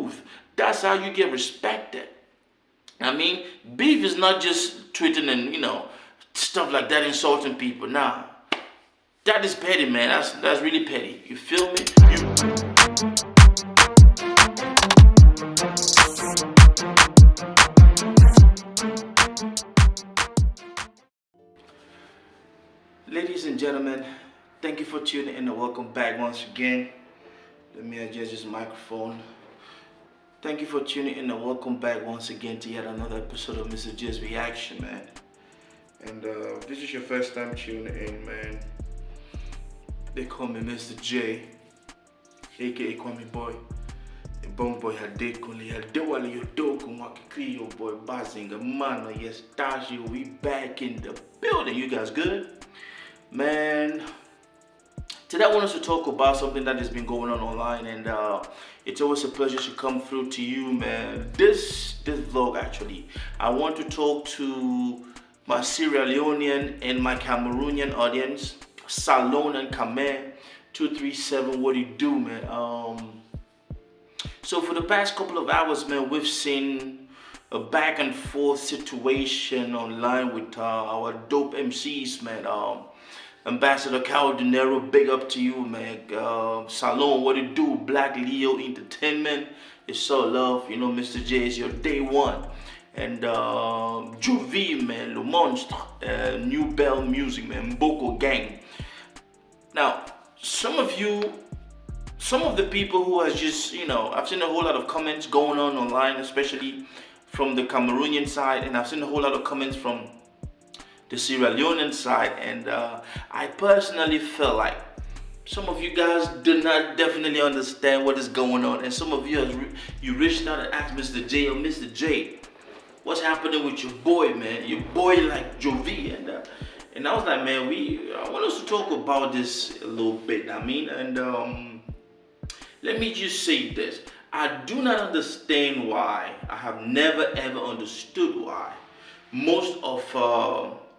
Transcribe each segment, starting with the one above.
booth. That's how you get respected. I mean, beef is not just tweeting and, stuff like that, insulting people. Nah, that is petty, man. That's really petty. You feel me? Ladies and gentlemen, thank you for tuning in and welcome back once again. Let me adjust this microphone. Thank you for tuning in and welcome back once again to yet another episode of Mr. J's Reaction, man. And this is your first time tuning in, man. They call me Mr. J, aka Kwame Boy. And Bon Boy Hadekuli, Hadewale Yodoku, Wakikri, your boy Bazinga, Mana, yes, Tashi, we back in the building. You guys good? Man, today I want us to talk about something that has been going on online, and it's always a pleasure to come through to you, man. This vlog, actually, I want to talk to my Sierra Leonean and my Cameroonian audience, Salone and Kamer237. What do you do, man? So for the past couple of hours, man, we've seen a back and forth situation online with our dope MCs, man. Ambassador KaoDenero, big up to you, man. Salone, what it do? BlackLeoEnt-Vs-MbokoGang, it's so love. You know, Mr. J is your day one. And Jovi, man, LeMonstre, New Bell Music, man, MbokoGang. Now, some of the people who has just, I've seen a whole lot of comments going on online, especially from the Cameroonian side, and I've seen a whole lot of comments from the Sierra Leonean side, and I personally feel like some of you guys do not definitely understand what is going on, and some of you you reached out and asked Mr. J, or Mr. J, what's happening with your boy, man? Your boy like Jovi, and I was like, man, I want us to talk about this a little bit. I mean, and let me just say this: I do not understand why. I have never ever understood why most of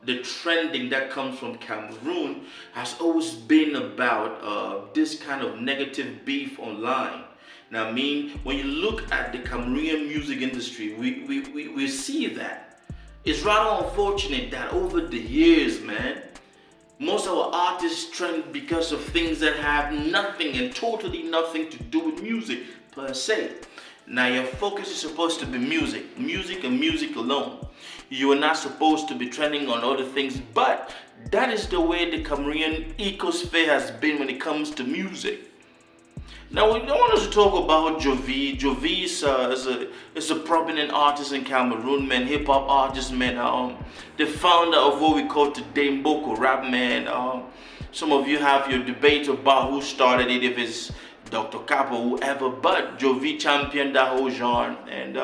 the trending that comes from Cameroon has always been about this kind of negative beef online. Now, I mean, when you look at the Cameroonian music industry, we see that. It's rather unfortunate that over the years, man, most of our artists trend because of things that have nothing and totally nothing to do with music per se. Now, your focus is supposed to be music and music alone. You are not supposed to be trending on other things, but that is the way the Cameroonian ecosphere has been when it comes to music. Now, we don't want us to talk about Jovi. Jovi is a prominent artist in Cameroon, man, hip-hop artist, man, the founder of what we call today Mboko Rap, man. Some of you have your debate about who started it, if it's Dr. Cap or whoever, but Jovi championed that whole genre, and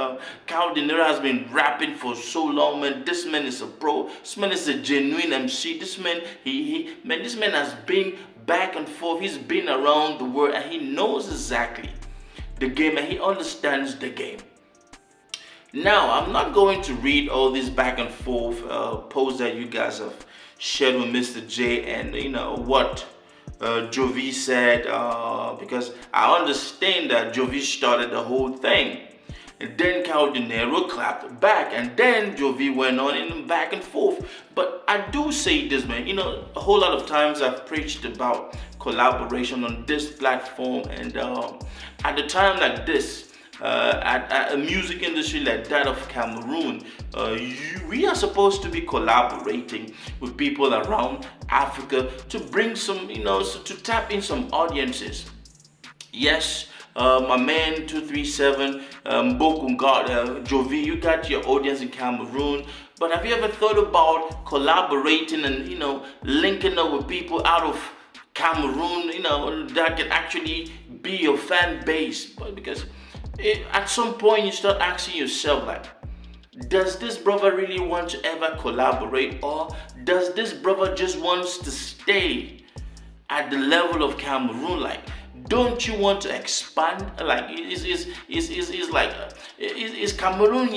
KaoDenero has been rapping for so long, man. This man is a pro. This man is a genuine MC. This man, this man has been back and forth. He's been around the world, and he knows exactly the game, and he understands the game. Now, I'm not going to read all these back and forth posts that you guys have shared with Mr. J, and what Jovi said, because I understand that Jovi started the whole thing, and then KaoDenero clapped back, and then Jovi went on and back and forth. But I do say this, man, a whole lot of times I've preached about collaboration on this platform, and at a time like this, at a music industry like that of Cameroon, we are supposed to be collaborating with people around Africa to bring some, to tap in some audiences. Yes, my man 237, MbokoGang, Jovi, you got your audience in Cameroon, but have you ever thought about collaborating and, linking up with people out of Cameroon, that can actually be your fan base? But because at some point you start asking yourself, like, does this brother really want to ever collaborate, or does this brother just wants to stay at the level of Cameroon? Like, don't you want to expand? Like, is Cameroon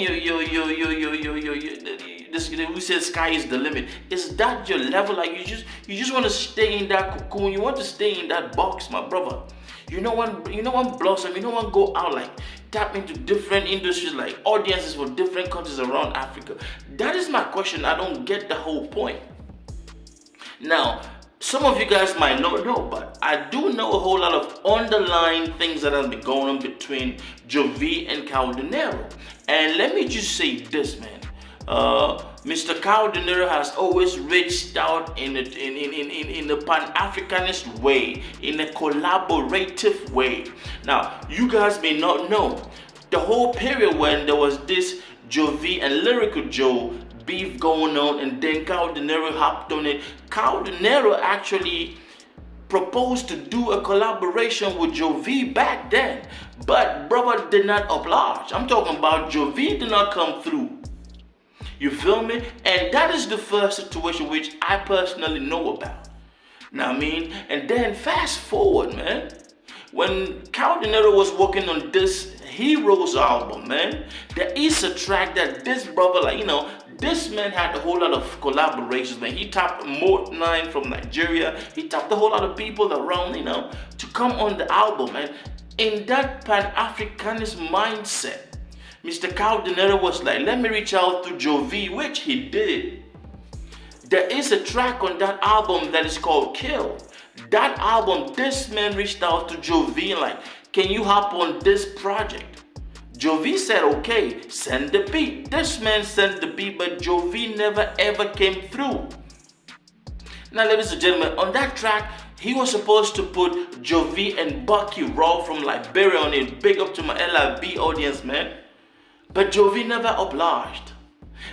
we said sky is the limit? Is that your level? Like, you just want to stay in that cocoon? You want to stay in that box, my brother? You know one blossom, you know one go out. Like, tap into different industries, like audiences for different countries around Africa? That is my question. I don't get the whole point. Now, some of you guys might not know, but I do know a whole lot of underlying things that have been going on between Jovi and KaoDenero. And let me just say this, man. Mr. KaoDenero has always reached out in a Pan-Africanist way, in a collaborative way. Now, you guys may not know, the whole period when there was this Jovi and Lyrical Joe beef going on, and then KaoDenero hopped on it. KaoDenero actually proposed to do a collaboration with Jovi back then, but brother did not oblige. I'm talking about Jovi did not come through. You feel me? And that is the first situation which I personally know about. Now I mean, and then fast forward, man. When KaoDenero was working on this Heroes album, man, there is a track that this brother, like, you know, this man had a whole lot of collaborations, man. He tapped Mode 9 from Nigeria. He tapped a whole lot of people around, you know, to come on the album, man. In that Pan-Africanist mindset, Mr. KaoDenero was like, let me reach out to Jovi, which he did. There is a track on that album that is called Kill. That album, this man reached out to Jovi and like, can you hop on this project? Jovi said, okay, send the beat. This man sent the beat, but Jovi never ever came through. Now, ladies and gentlemen, on that track, he was supposed to put Jovi and Bucky Raw from Liberia on it. Big up to my LIB audience, man. But Jovi never obliged.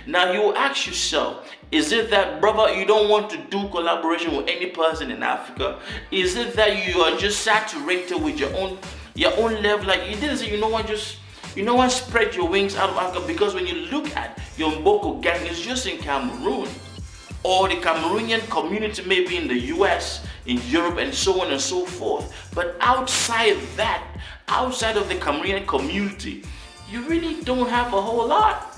Now you ask yourself, is it that, brother, you don't want to do collaboration with any person in Africa? Is it that you are just saturated with your own level? Like you didn't say, you know what, spread your wings out of Africa, because when you look at your MbokoGang, it's just in Cameroon. Or the Cameroonian community may be in the US, in Europe, and so on and so forth. But outside that, outside of the Cameroonian community, you really don't have a whole lot.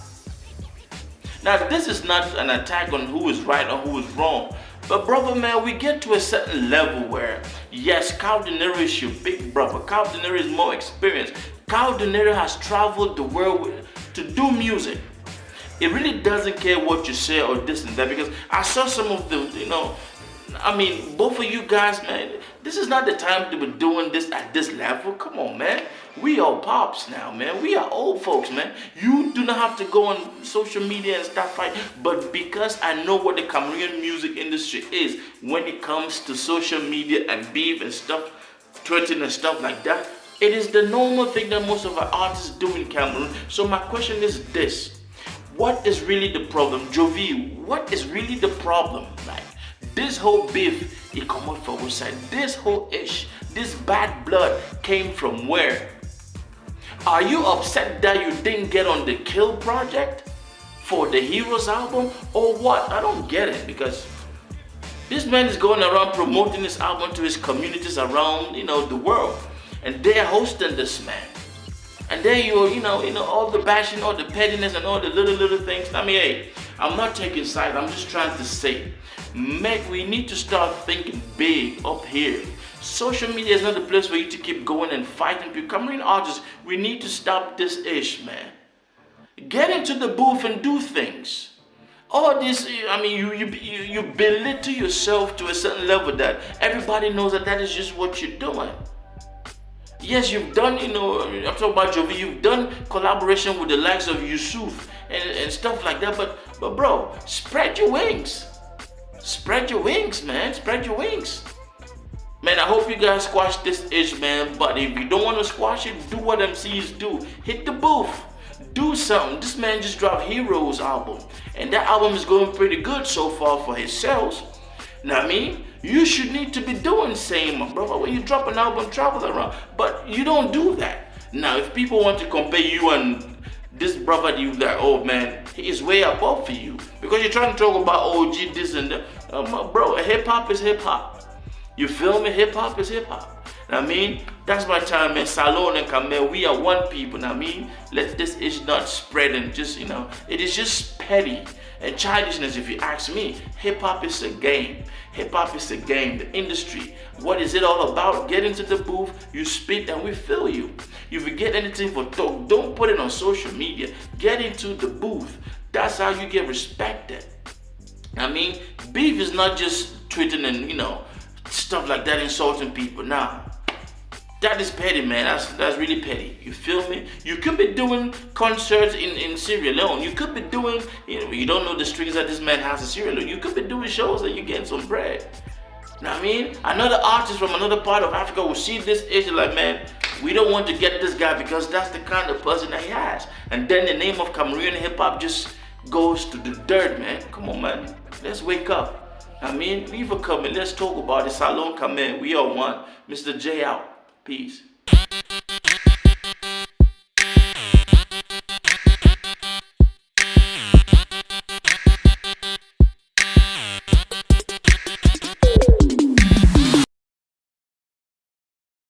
Now, this is not an attack on who is right or who is wrong. But brother, man, we get to a certain level where, yes, KaoDenero is your big brother. KaoDenero is more experienced. KaoDenero has traveled the world to do music. It really doesn't care what you say or this and that, because I saw some of the, you know, I mean, both of you guys, man, this is not the time to be doing this at this level. Come on, man. We are pops now, man. We are old folks, man. You do not have to go on social media and start fighting. But because I know what the Cameroonian music industry is when it comes to social media and beef and stuff, threatening and stuff like that, it is the normal thing that most of our artists do in Cameroon. So my question is this. What is really the problem? Jovi, what is really the problem? Like, this whole beef, it come out from which side? This whole ish, this bad blood came from where? Are you upset that you didn't get on the Kill project for the Heroes album, or what? I don't get it, because this man is going around promoting this album to his communities around, you know, the world, and they're hosting this man. And then you know, all the bashing, all the pettiness, and all the little things. I mean, hey, I'm not taking sides. I'm just trying to say, man, we need to start thinking big up here. Social media is not the place for you to keep going and fighting people. Cameroon artists, we need to stop this ish, man. Get into the booth and do things. All this, I mean, you belittle yourself to a certain level that everybody knows that is just what you're doing. Yes, you've done, you know, I'm talking about Jovi, you've done collaboration with the likes of Yusuf and stuff like that, but bro, spread your wings. Spread your wings, man. Spread your wings. Man, I hope you guys squash this ish, man, but if you don't want to squash it, do what MCs do. Hit the booth. Do something. This man just dropped Heroes album, and that album is going pretty good so far for his sales. Now, I mean, you should need to be doing the same, my brother. When you drop an album, travel around, but you don't do that. Now, if people want to compare you and this brother, you like, oh man, he is way above for you, because you're trying to talk about OG this and that. Bro, hip hop is hip hop. You feel me? Hip hop is hip hop. I mean, that's my time, man. Salone and Kamer, we are one people. I mean, let this is not spread and just, it is just petty and childishness. If you ask me, hip hop is a game. Hip hop is a game. The industry. What is it all about? Get into the booth, you spit, and we feel you. If you get anything for talk, don't put it on social media. Get into the booth. That's how you get respected. I mean, beef is not just tweeting and stuff like that, insulting people. Nah, that is petty, man. That's really petty. You feel me? You could be doing concerts in Sierra Leone. You could be doing, you don't know the strings that this man has in Sierra Leone. You could be doing shows and you're getting some bread. Know what I mean? Another artist from another part of Africa will see this issue like, man, we don't want to get this guy because that's the kind of person that he has. And then the name of Cameroonian hip hop just goes to the dirt, man. Come on, man. Let's wake up. I mean, leave a comment. Let's talk about it. Salone, Kamer. We are one. Mr. J out. Peace.